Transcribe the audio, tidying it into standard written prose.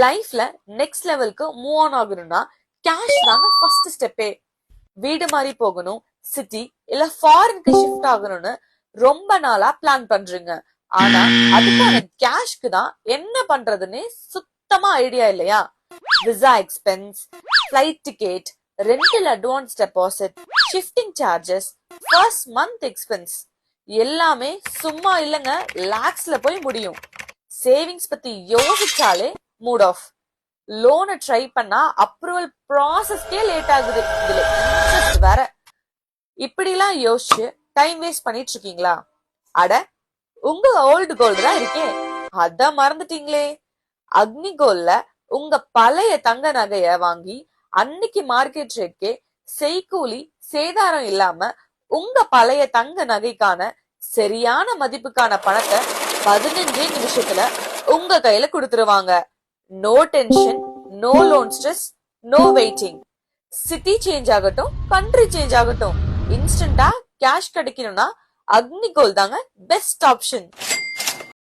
லைஃப்ல நெக்ஸ்ட் லெவலுக்கு move on ஆகணும்னா கேஷ் தாங்க ஃபர்ஸ்ட் ஸ்டெப்பே. வீடு மாதிரி போகணும், சிட்டி இல்ல ஃபாரினுக்கு ஷிஃப்ட் ஆகணும்னு ரொம்ப நாளா பிளான் பண்றீங்க. ஆனா அதுக்கான கேஷ்க்கு தான் என்ன பண்றதுன்னு சுத்தமா ஐடியா இல்லையா? Visa expense, flight ticket, rental advance deposit, shifting charges, first month expense எல்லாமே சும்மா இல்லங்க, லாக்ஸ்ல போய் முடியும். சேவிங்ஸ் பத்தி யோசிச்சாலே மூட் ஆஃப். லோனை ட்ரை பண்ணா அப்ரூவல் ப்ராசஸ்க்கே லேட் ஆகுது, இதுல இன்ட்ரெஸ்ட் வேற. இப்படிலாம் யோசிச்சு டைம் வேஸ்ட் பண்ணிட்டு இருக்கீங்களா? அட, உங்க ஓல்டு கோல்டு தான் இருக்கே, அத மறந்துட்டீங்களே. அக்னி கோல்ட்ல உங்க பழைய தங்க நகைய வாங்கி அன்னைக்கு மார்க்கெட் ரேட்கே செய்கூலி சேதாரம் இல்லாம உங்க பழைய தங்க நகைக்கான சரியான மதிப்புக்கான பணத்தை 15 நிமிஷத்துல உங்க கையில கொடுத்துருவாங்க. No tension, no loan stress, no waiting. City change ஆகட்டும், கண்ட்ரி சேஞ்ச் ஆகட்டும், இன்ஸ்டன்டா கேஷ் கிடைக்கணும்னா அக்னி கோல்ட் தாங்க பெஸ்ட் ஆப்ஷன்.